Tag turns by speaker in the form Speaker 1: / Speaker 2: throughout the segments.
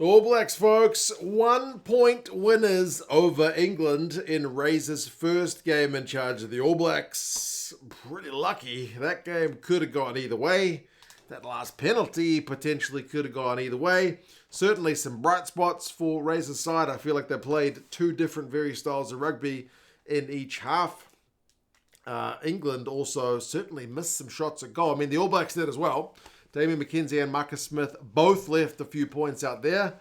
Speaker 1: All Blacks, folks, 1-point winners over England in Razor's first game in charge of the All Blacks. Pretty lucky. That game could have gone either way. That last penalty potentially could have gone either way. Certainly some bright spots for Razor's side. I feel like they played two different various styles of rugby in each half. England also certainly missed some shots at goal. I mean, the All Blacks did as well. Damian, McKenzie and Marcus Smith both left a few points out there.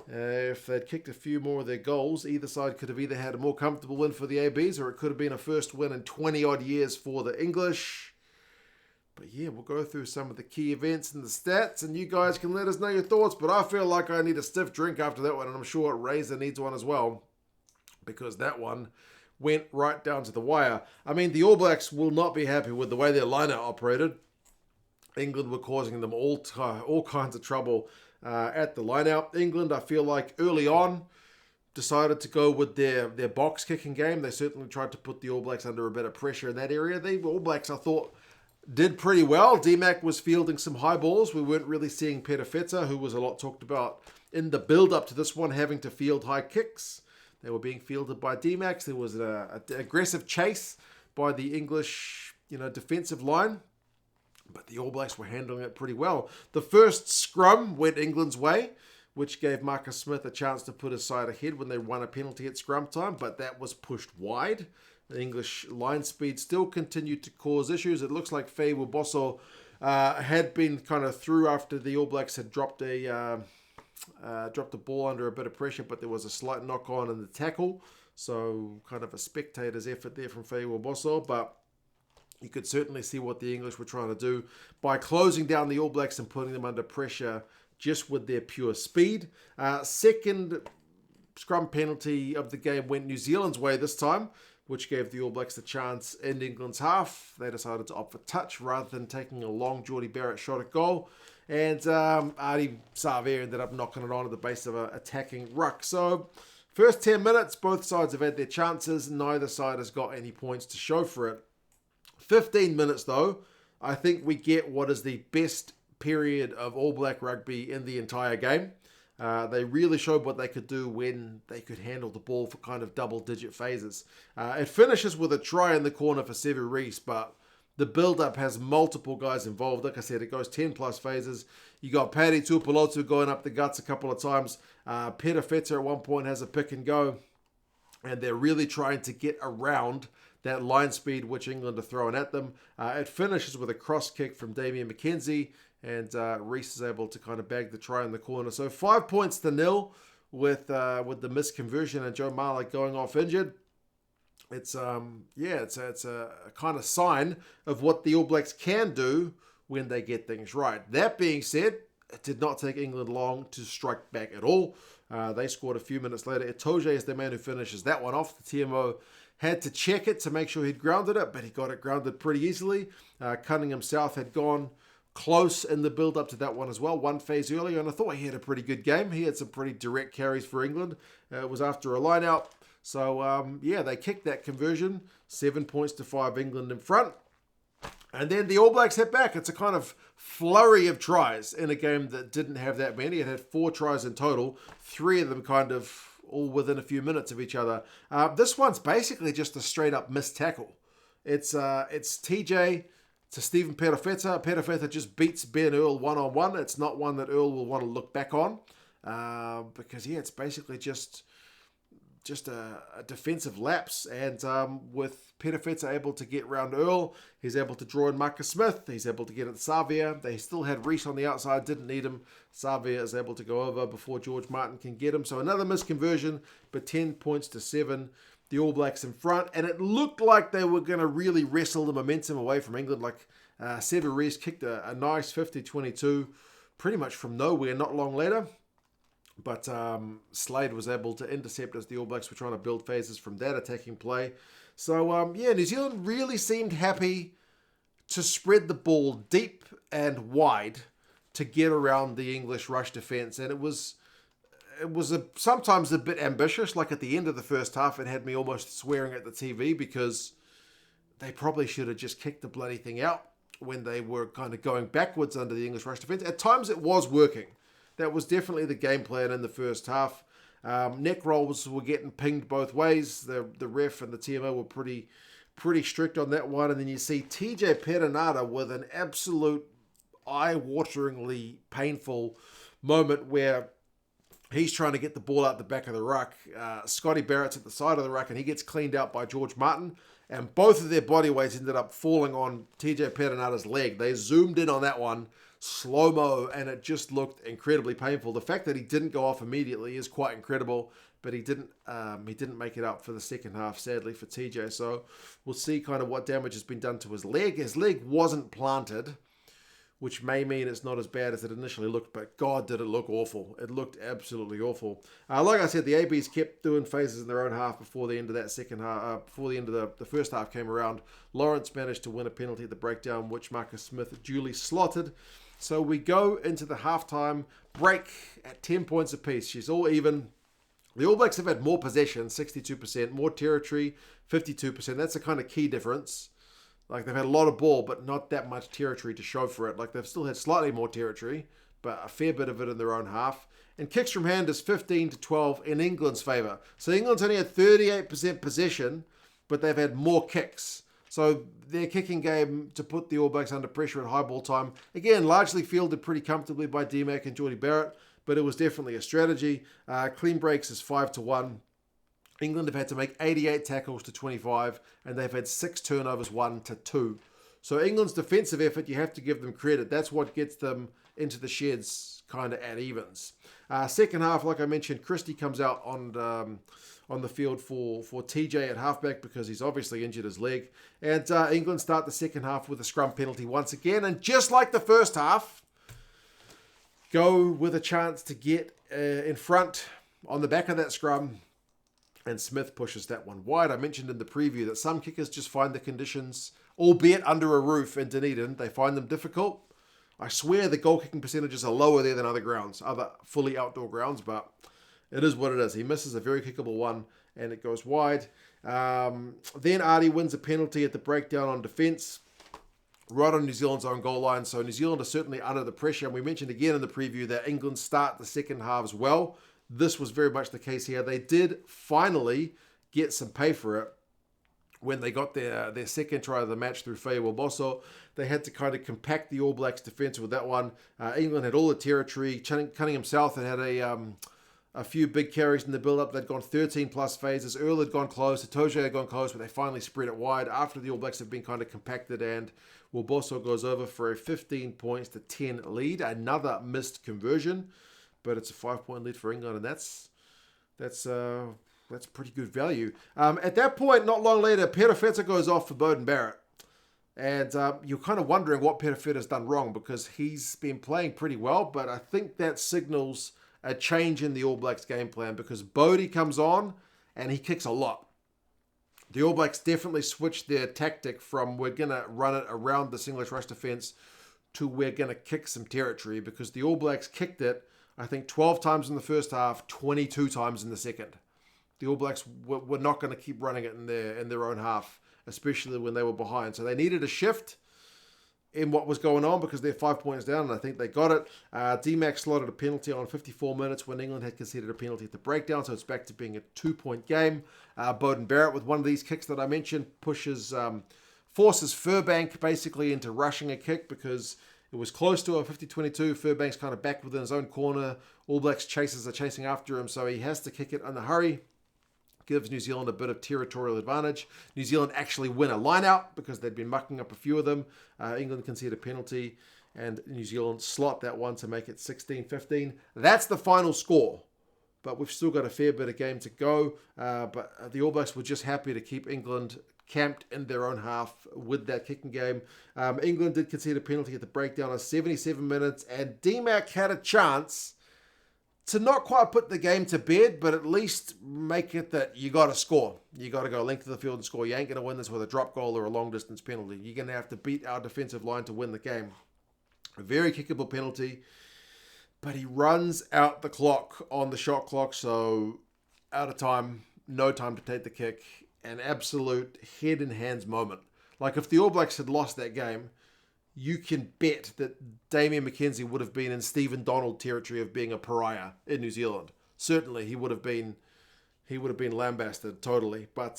Speaker 1: If they'd kicked a few more of their goals, either side could have either had a more comfortable win for the ABs or it could have been a first win in 20-odd years for the English. But yeah, we'll go through some of the key events and the stats, and you guys can let us know your thoughts. But I feel like I need a stiff drink after that one, and I'm sure Razor needs one as well, because that one went right down to the wire. I mean, the All Blacks will not be happy with the way their line-out operated. England were causing them all kinds of trouble at the line-out. England, I feel like early on, decided to go with their box kicking game. They certainly tried to put the All Blacks under a bit of pressure in that area. The All Blacks, I thought, did pretty well. D-Mac was fielding some high balls. We weren't really seeing Perofeta, who was a lot talked about in the build-up to this one, having to field high kicks. They were being fielded by D-Max. There was an aggressive chase by the English, defensive line. But the All Blacks were handling it pretty well. The first scrum went England's way, which gave Marcus Smith a chance to put his side ahead when they won a penalty at scrum time, but that was pushed wide. The English line speed still continued to cause issues. It looks like Feyi-Waboso had been kind of through after the All Blacks had dropped the ball under a bit of pressure, but there was a slight knock-on in the tackle. So kind of a spectator's effort there from Feyi-Waboso, but you could certainly see what the English were trying to do by closing down the All Blacks and putting them under pressure just with their pure speed. Second scrum penalty of the game went New Zealand's way this time, which gave the All Blacks the chance in England's half. They decided to opt for touch rather than taking a long Jordie Barrett shot at goal. And Ardie Savea ended up knocking it on at the base of an attacking ruck. So first 10 minutes, both sides have had their chances. Neither side has got any points to show for it. 15 minutes, though, I think we get what is the best period of All Black rugby in the entire game. They really showed what they could do when they could handle the ball for kind of double-digit phases. It finishes with a try in the corner for Sevu Reece, but the build-up has multiple guys involved. Like I said, it goes 10-plus phases. You got Paddy Tuipulotu going up the guts a couple of times. Perofeta at one point has a pick and go, and they're really trying to get around that line speed which England are throwing at them. It finishes with a cross kick from Damian McKenzie, and Reece is able to kind of bag the try in the corner. So 5 points to nil with the misconversion and Joe Marler going off injured. It's a kind of sign of what the All Blacks can do when they get things right. That being said, it did not take England long to strike back at all. They scored a few minutes later. Itoje is the man who finishes that one off. The TMO had to check it to make sure he'd grounded it, but he got it grounded pretty easily. Cunningham-South had gone close in the build-up to that one as well, one phase earlier, and I thought he had a pretty good game. He had some pretty direct carries for England. It was after a line-out. So, they kicked that conversion. 7 points to 5, England in front. And then the All Blacks hit back. It's a kind of flurry of tries in a game that didn't have that many. It had 4 tries in total, 3 of them kind of all within a few minutes of each other. This one's basically just a straight-up missed tackle. It's TJ to Stephen Perofeta. Perofeta just beats Ben Earl one-on-one. It's not one that Earl will want to look back on because, it's basically just a defensive lapse. And with Perofeta able to get round Earl, he's able to draw in Marcus Smith. He's able to get at Savea. They still had Reece on the outside, didn't need him. Savea is able to go over before George Martin can get him. So another misconversion, but 10 points to 7. The All Blacks in front. And it looked like they were going to really wrestle the momentum away from England. Like Sevu Reece kicked a nice 50-22 pretty much from nowhere not long later. But Slade was able to intercept as the All Blacks were trying to build phases from that attacking play. So, New Zealand really seemed happy to spread the ball deep and wide to get around the English rush defence. And it was sometimes a bit ambitious. Like at the end of the first half, it had me almost swearing at the TV because they probably should have just kicked the bloody thing out when they were kind of going backwards under the English rush defence. At times it was working. that was definitely the game plan in the first half. Neck rolls were getting pinged both ways. The ref and the TMO were pretty strict on that one. And then you see TJ Perenara with an absolute eye-wateringly painful moment where he's trying to get the ball out the back of the ruck. Scotty Barrett's at the side of the ruck and he gets cleaned out by George Martin. And both of their body weights ended up falling on TJ Perenara's leg. They zoomed in on that one, slow-mo, and it just looked incredibly painful. The fact that he didn't go off immediately is quite incredible, but he didn't make it up for the second half, sadly, for TJ. So we'll see kind of what damage has been done to his leg. His leg wasn't planted, which may mean it's not as bad as it initially looked, but God, did it look awful. It looked absolutely awful. Like I said, the ABs kept doing phases in their own half before the end of that second half, before the end of the first half came around. Lawrence managed to win a penalty at the breakdown, which Marcus Smith duly slotted. So we go into the halftime break at 10 points apiece. She's all even. The All Blacks have had more possession, 62%, more territory, 52%. That's a kind of key difference. Like, they've had a lot of ball, but not that much territory to show for it. Like, they've still had slightly more territory, but a fair bit of it in their own half. And kicks from hand is 15-12 in England's favour. So England's only had 38% possession, but they've had more kicks. So their kicking game to put the All Blacks under pressure at high ball time, again, largely fielded pretty comfortably by D-Mac and Jordie Barrett, but it was definitely a strategy. Clean breaks is 5-1. England have had to make 88 tackles to 25, and they've had 6 turnovers, 1-2. So England's defensive effort, you have to give them credit. That's what gets them into the sheds kind of at evens. Second half, like I mentioned, Christie comes out on the field for TJ at halfback because he's obviously injured his leg. And England start the second half with a scrum penalty once again. And just like the first half, go with a chance to get in front on the back of that scrum. And Smith pushes that one wide. I mentioned in the preview that some kickers just find the conditions, albeit under a roof in Dunedin, they find them difficult. I swear the goal kicking percentages are lower there than other grounds, other fully outdoor grounds, but it is what it is. He misses a very kickable one and it goes wide. Then Ardie wins a penalty at the breakdown on defence, right on New Zealand's own goal line. So New Zealand are certainly under the pressure. And we mentioned again in the preview that England start the second half as well. This was very much the case here. They did finally get some pay for it when they got their second try of the match through Feyi-Waboso. They had to kind of compact the All Blacks defence with that one. England had all the territory. Cunningham-South had a few big carries in the build-up. They'd gone 13-plus phases. Earl had gone close. Itoje had gone close, but they finally spread it wide after the All Blacks have been kind of compacted, and Waboso goes over for a 15 points to 10 lead. Another missed conversion, but it's a 5-point lead for England, and that's pretty good value. At that point, not long later, Perofeta goes off for Beauden Barrett. And you're kind of wondering what Perofeta's done wrong because he's been playing pretty well, but I think that signals a change in the All Blacks game plan because Bodie comes on and he kicks a lot. The All Blacks definitely switched their tactic from we're going to run it around the English rush defence to we're going to kick some territory because the All Blacks kicked it, I think, 12 times in the first half, 22 times in the second. The All Blacks were not going to keep running it in their own half, especially when they were behind. So they needed a shift in what was going on because they're 5 points down, and I think they got it. D-Mac slotted a penalty on 54 minutes when England had conceded a penalty at the breakdown, so it's back to being a 2-point game. Beauden Barrett with one of these kicks that I mentioned forces Furbank basically into rushing a kick because it was close to a 50-22. Furbank's kind of back within his own corner. All Blacks chasers are chasing after him, so he has to kick it in a hurry. Gives New Zealand a bit of territorial advantage. New Zealand actually win a line-out because they'd been mucking up a few of them. England concede a penalty, and New Zealand slot that one to make it 16-15. That's the final score, but we've still got a fair bit of game to go. But the All Blacks were just happy to keep England camped in their own half with that kicking game. England did concede a penalty at the breakdown of 77 minutes, and D-Mac had a chance to not quite put the game to bed, but at least make it that you got to score. You got to go length of the field and score. You ain't going to win this with a drop goal or a long-distance penalty. You're going to have to beat our defensive line to win the game. A very kickable penalty, but he runs out the clock on the shot clock, so out of time, no time to take the kick. An absolute head-in-hands moment. Like if the All Blacks had lost that game, you can bet that Damian McKenzie would have been in Stephen Donald territory of being a pariah in New Zealand. Certainly, he would have been lambasted totally. But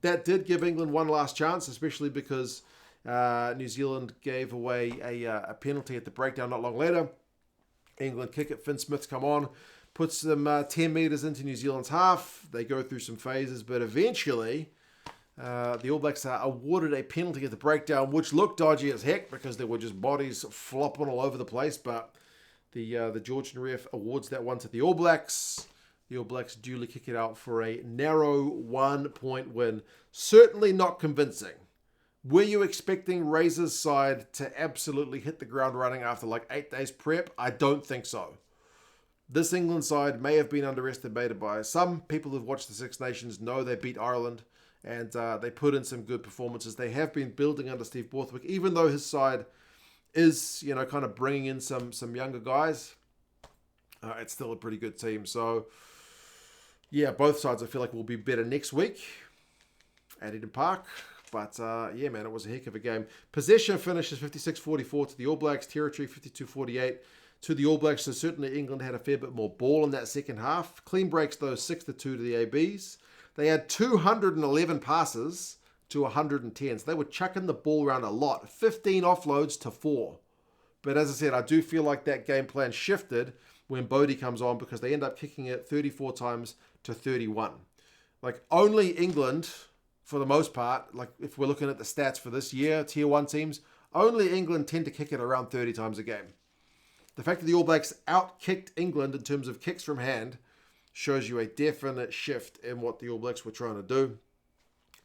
Speaker 1: that did give England one last chance, especially because New Zealand gave away a penalty at the breakdown not long later. England kick it. Finn Smith's come on, puts them 10 metres into New Zealand's half. They go through some phases, but eventually the All Blacks are awarded a penalty at the breakdown, which looked dodgy as heck because there were just bodies flopping all over the place. But the Georgian ref awards that one to the All Blacks. The All Blacks duly kick it out for a narrow 1-point win. Certainly not convincing. Were you expecting Razor's side to absolutely hit the ground running after like 8 days prep? I don't think so. This England side may have been underestimated by some people who've watched the Six Nations. Know they beat Ireland and they put in some good performances. They have been building under Steve Borthwick, even though his side is, kind of bringing in some younger guys. It's still a pretty good team. So, yeah, both sides I feel like will be better next week at Eden Park. But, yeah, man, it was a heck of a game. Possession finishes 56-44 to the All Blacks. Territory 52-48 to the All Blacks. So certainly England had a fair bit more ball in that second half. Clean breaks, though, 6-2 to the ABs. They had 211 passes to 110. So they were chucking the ball around a lot. 15 offloads to 4. But as I said, I do feel like that game plan shifted when Bodie comes on because they end up kicking it 34 times to 31. Like, only England, for the most part, like if we're looking at the stats for this year, Tier 1 teams, only England tend to kick it around 30 times a game. The fact that the All Blacks out-kicked England in terms of kicks from hand shows you a definite shift in what the All Blacks were trying to do.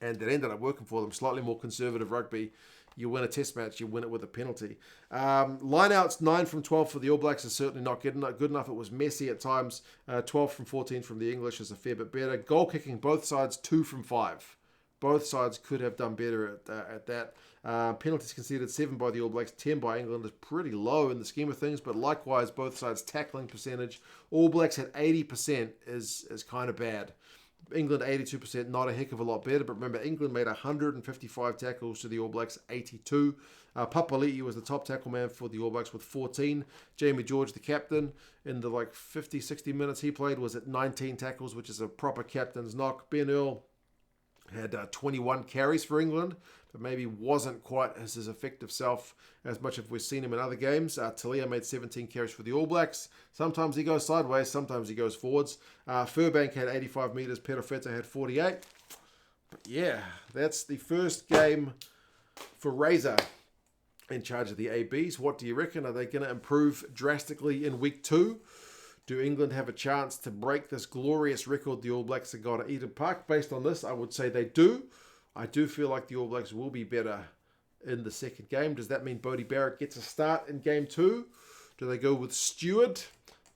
Speaker 1: And it ended up working for them. Slightly more conservative rugby. You win a test match, you win it with a penalty. Lineouts 9 from 12 for the All Blacks is certainly not good enough. It was messy at times. 12 from 14 from the English is a fair bit better. Goal kicking, both sides 2 from 5. Both sides could have done better at that. Penalties conceded 7 by the All Blacks, 10 by England is pretty low in the scheme of things, but likewise, both sides tackling percentage. All Blacks at 80% is kind of bad. England 82%, not a heck of a lot better, but remember, England made 155 tackles to the All Blacks, 82. Papali'i was the top tackle man for the All Blacks with 14. Jamie George, the captain, in the 50, 60 minutes he played, was at 19 tackles, which is a proper captain's knock. Ben Earl had 21 carries for England, but maybe wasn't quite as his effective self as much as we've seen him in other games. Tele'a made 17 carries for the All Blacks. Sometimes he goes sideways, sometimes he goes forwards. Furbank had 85 metres, Perofeta had 48. But yeah, that's the first game for Razor in charge of the ABs. What do you reckon? Are they going to improve drastically in week 2? Do England have a chance to break this glorious record the All Blacks have got at Eden Park? Based on this, I would say they do. I do feel like the All Blacks will be better in the second game. Does that mean Bodie Barrett gets a start in game 2? Do they go with Stewart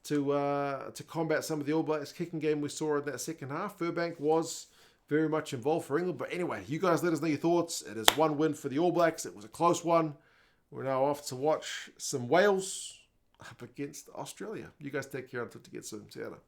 Speaker 1: to combat some of the All Blacks kicking game we saw in that second half? Furbank was very much involved for England. But anyway, you guys let us know your thoughts. It is one win for the All Blacks. It was a close one. We're now off to watch some Wales up against Australia. You guys take care until to get soon. See you later.